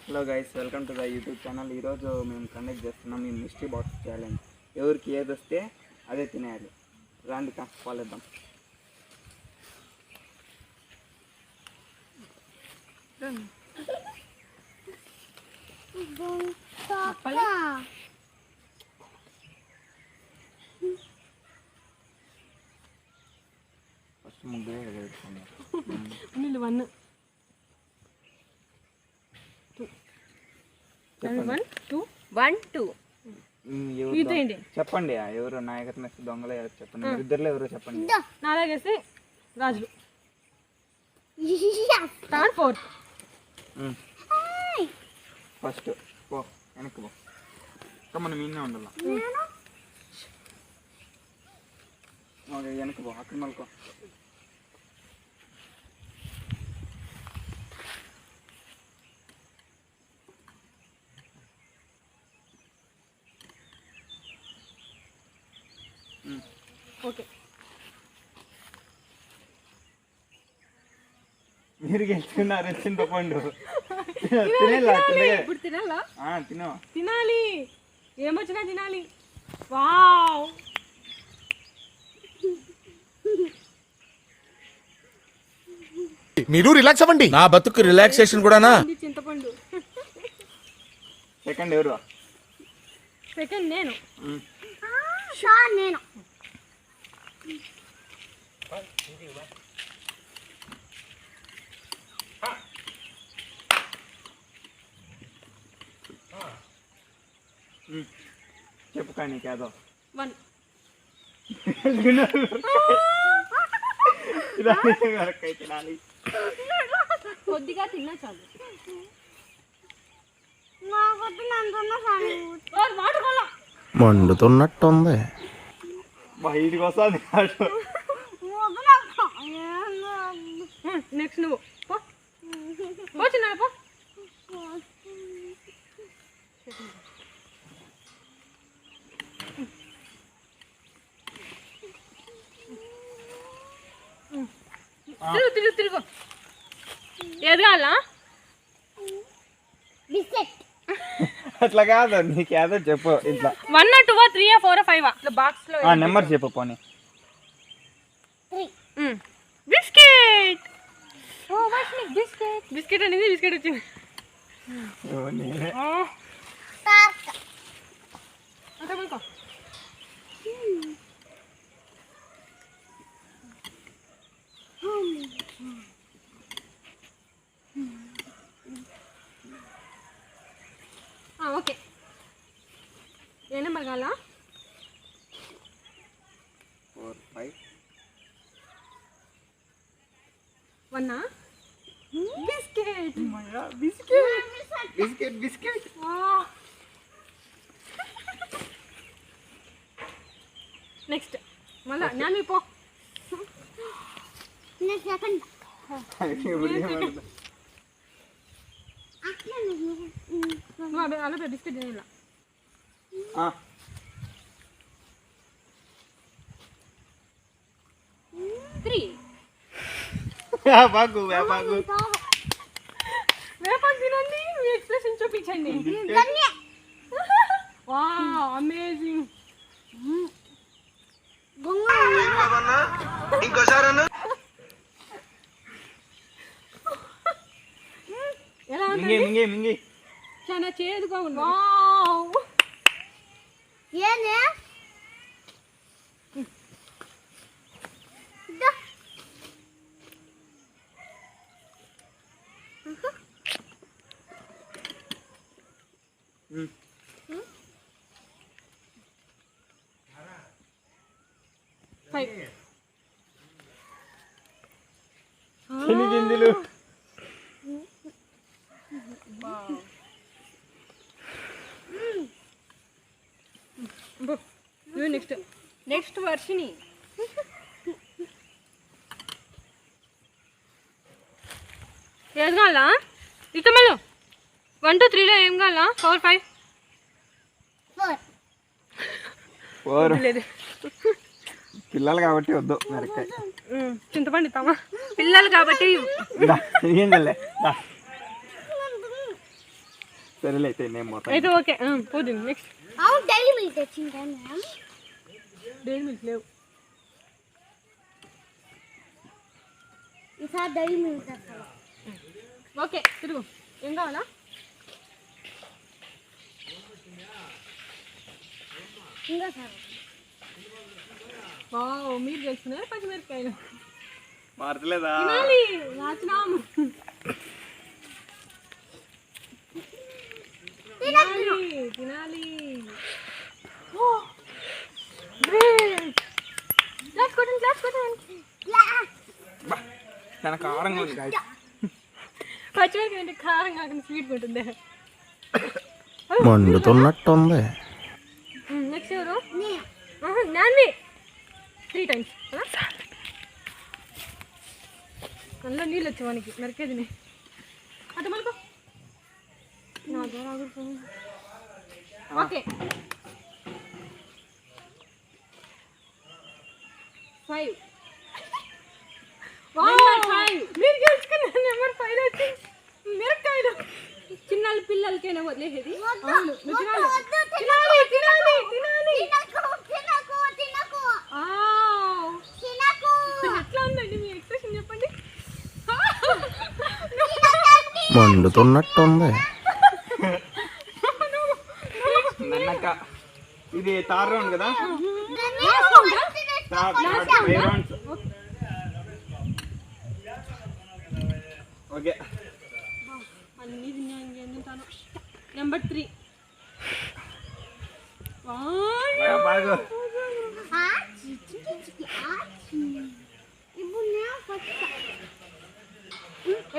Hello guys, welcome to the YouTube channel. ఈరోజు మేము conduct చేస్తున్నాం ఈ మిస్టరీ బాక్స్ ఛాలెంజ్. ఎవరికి ఏది వస్తే అదే తినేయాలి. రాండి పాలేద్దాం. ఫస్ట్ ముగ్గురే నీళ్ళు 1 2 1 2 చెప్పండి. ఎవరు నాయకత్వం వేస్తే దొంగలు ఎవరు చెప్పండి. ఇద్దరులో ఎవరు చెప్పండి. నాలాగేస్తే రాజులు 4 ఫస్ట్ పో వెనక్కి పో. మనం ఇన్నే ఉండాలి. ఓకే, వెనక్కి పో. అక్కడ మళ్ళీ ఓకే. మీరు గెలుచుకున్నారు. చింతపండు ఇప్పుడు తినాలా? తినవా? తినాలి, ఏమొచ్చినా తినాలి. వావ్, మీరు రిలాక్స్ అవ్వండి. నా బతుకు రిలాక్సేషన్ కూడానా? చింతపండు. సెకండ్ ఎవరు? సెకండ్ నేను. నేను చెప్పు కానీ కేదో 1 కొద్దిగా తిన్నా చాలు. మండుతున్నట్టుంది. బయటికి వస్తుంది. నెక్స్ట్ నువ్వు పో చిన్న పో. తిరుగు తిరుగు తిరుగు. ఏది కావాలా? అట్లా కాదు, నీకేదో చెప్పు. ఇట్లా 1 2 3 4 5 బాక్స్ లో నెంబర్ చెప్పు. పోనీ బిస్కెట్. బిస్కెట్ బిస్కెట్ అనేది బిస్కెట్ వచ్చింది. ఓకే, ఏ నెంబర్ కావాలా? 4 5 1 biscuit. Biscuit biscuit biscuit. Next మళ్ళా నేను పో. అలా బిస్కెట్ తినేలా. 3 వేపాకు. వేపాకు తినండి, మీ ఎక్స్ప్రెషన్ చూపించండి. Wow, amazing. ఎలా ఉంది? చాలా చేదుగా ఉంది. వావ్, ఏనే గింజలు. నెక్స్ట్ వర్షిని. ఏది కావాలా? ఇక మళ్ళీ 1 2 3లో ఏం కావాలా? 4 5 లేదు. పిల్లలు కాబట్టి వద్దు. మిరకాయ చింతపండు ఇస్తామా? పిల్లలు కాబట్టి సరేలే అయితే నేను మొత్తం అయితే ఓకే పోతుంది. నెక్స్ట్ అవును డైలీ మిల్క్ తెచ్చిందా మ్యామ్? డైరీ మిల్క్ లేవు. ఈసారి డైలీ మిల్క్ తెస్తాను. ఓకే తిరుగు. ఏం కావాలా? ఇంకా సార్ వావ్, మీరు తెలుసుకున్నారు పచ్చిమిరపకాయలు. మారట్లేదా? తినాలి రాచినాము. తినాలి. క్లాస్ కొట్టండి. చాలా కారంగా ఉంది guys. పచ్చిమిరపకాయ అంటే కారం కాకుండా స్వీట్ ఉంటుంది. మండుతున్నట్టుంది. నెక్స్ట్ ఎవరు? నాన్వి 3 times. అందులో నీళ్ళు వచ్చే వానికి నరికేది. అంటే మనకు ఓకే 5. మీరు గెలుచుకున్నారు. నెంబర్ 5 వచ్చి మిరపకాయలు. చిన్న పిల్లలకైనా వదిలేసేది. అవును, నువ్వు తినాలి. ఎట్లా ఉందండి మీ ఎక్స్ప్రెషన్ చెప్పండి. మండుతున్నట్టుంది. నన్నక ఇది థర్డ్ రౌండ్ కదా? ఓకే అన్నీ తిన్నాను. ఎందుంటాను. నెంబర్ 3. బాగా ఇప్పుడు నేను ఫస్ట్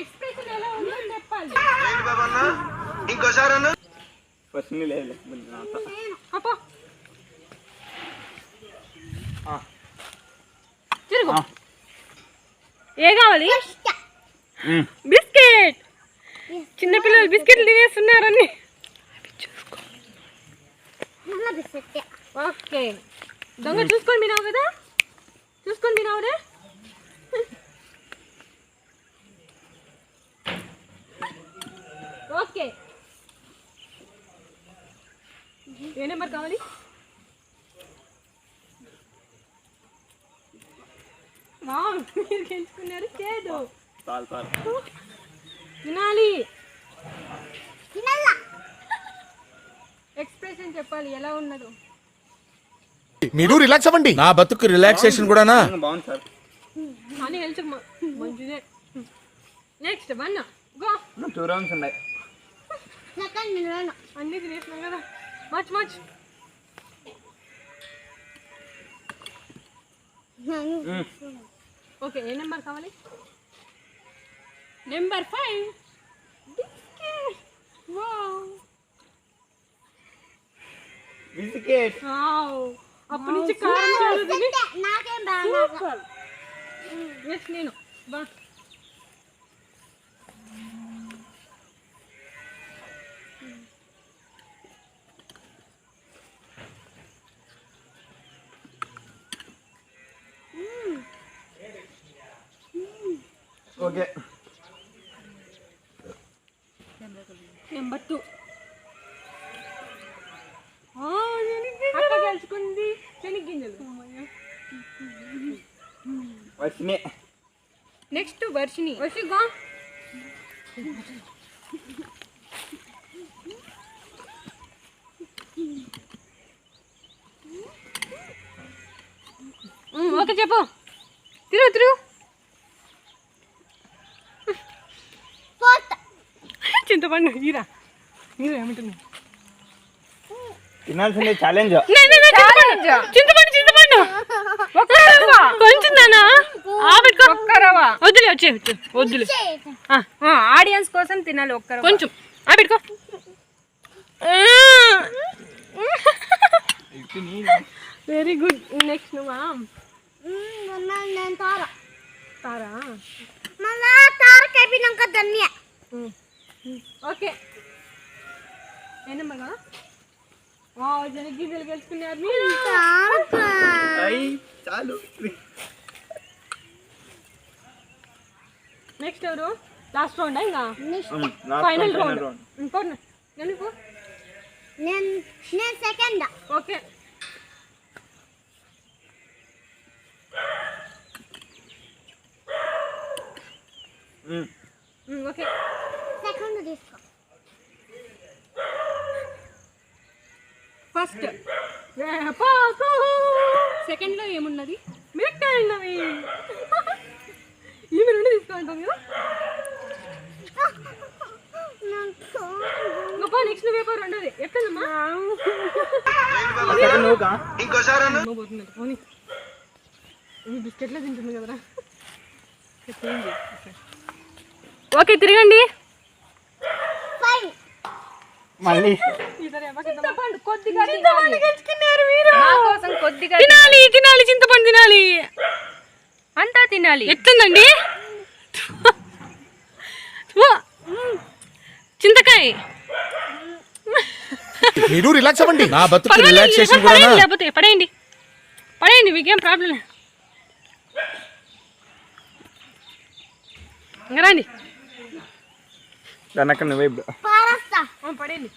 ఎక్స్ప్రెషన్ ఎలా ఉందో చెప్పాలి. ఫస్ట్ లేదు అప్పో తిరుగు. ఏ కావాలి? బిస్కెట్. చిన్నపిల్లలు బిస్కెట్లు తినేస్తున్నారని. మళ్ళీ బిస్కెట్. ఓకే దొంగ చూసుకొని తినావు కదా? చూసుకొని తినావురే. ఓకే ఏ నెంబర్ కావాలి? మీరు గెలుచుకున్నారు. చేదు తినాలి. ఎక్స్ప్రెషన్ చెప్పాలి ఎలా ఉన్నదో. మీరు రిలాక్స్ అవ్వండి. నా బతుకు రిలాక్సేషన్ కూడానా? బాగుంది సార్. అని హెల్త్ మంచిదే. Next 1 go. 2 rounds ఉన్నాయి. సెకండ్ నేను అన్నీ తినేసినాం కదా. మచ్ ఓకే ఏ నెంబర్ కావాలి? నెంబర్ 5. బిస్కెట్. అప్పటి నుంచి కారం చాలు తిని నాకేం బాగా సూపర్. నెక్స్ట్ నేను బా ఓకే నెంబర్ 2. అక్క గెలుచుకుంది. శనగ్గింజలు. వచ్చినే నెక్స్ట్ వర్షిని. గా ఓకే చెప్పు. తిరుగు. చింతపండు హీరా ఏమిటి? తినాల్సిందే ఛాలెంజ్. చింతపండు కొంచెం వద్దులే వద్దులే. ఆడియన్స్ కోసం తినాలి. ఒక్కరు కొంచెం ఆపెట్టుకో. Very good. నెక్స్ట్ నువ్వా? నేను తారా. మళ్ళా తారకైపోయినాక ధన్య. ఓకే ఏనమ్మా గిన్నెలు గెలుచుకున్నారు మీరు. చాలు. నెక్స్ట్ ఎవరు? లాస్ట్ రౌండ్ ఇంకా ఫైనల్ రౌండ్. వెళ్ళిపో. నేను సెకండ్. ఓకే ఓకే సెకండ్ తీసుకో. ఫస్ట్ సెకండ్లో ఏమున్నది? మిరక్కాయలు ఉన్నవి. ఈమె నుండి తీసుకుంటాం కదా. గొప్ప నెక్స్ట్ నువ్వేపో రెండోది ఎక్కడమ్మా? బిస్కెట్లో తింటుంది కదరా. ఓకే తిరగండి. మళ్ళీ కొద్దిగా తినాలి తినాలి చింతపండు తినాలి. అంతా తినాలి. ఎట్లుందండి చింతకాయ? మీరు రిలాక్స్ అవ్వండి. నా బతుకు రిలాక్సేషన్ కూడా. లేకపోతే పడేయండి పడేయండి, మీకేం ప్రాబ్లం లేదు. ఇంకా రండి. దానక్క నువ్వే ఇప్పుడు పారస్తా. పడేయండి.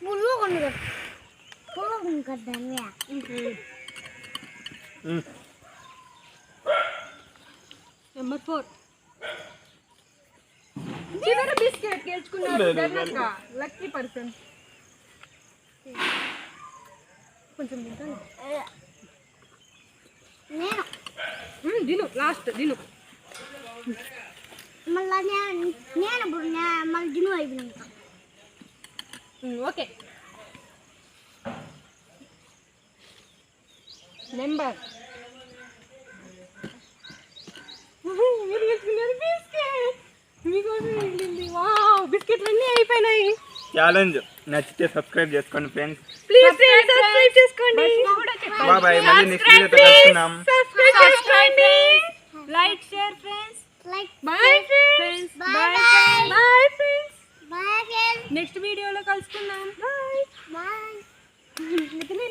పుల్లు కొనుగో. పుల్లు కొనుక్కొద్దాన్ని. నెంబర్ 4 చివరి బిస్కెట్ గెలుచుకున్నాడు ధనక్క. Lucky person. కొంచెం తింటాను. నేను తిను లాస్ట్ తిను. మళ్ళా నేను ఇప్పుడు మళ్ళీ దిను అయిపోయినాక. ఓకే నెంబర్ మీరు తెచ్చుకున్నారు బిస్కెట్. మీకోసం మిగిలింది. వావ్ బిస్కెట్లు అన్నీ అయిపోయినాయి. ఛాలెంజ్ నచ్చితే సబ్స్క్రైబ్ చేసుకోండి ఫ్రెండ్స్. ప్లీజ్ సబ్స్క్రైబ్ చేసుకోండి. బాయ్. మళ్ళీ నెక్స్ట్ వీడియోతో కలుసుకుందాం. సబ్స్క్రైబ్ చేసుకోండి. Like share friends. Like bye friends. Bye bye friends. Bye friends. Next వీడియోలో కలుసుకుందాం. బాయ్. తిని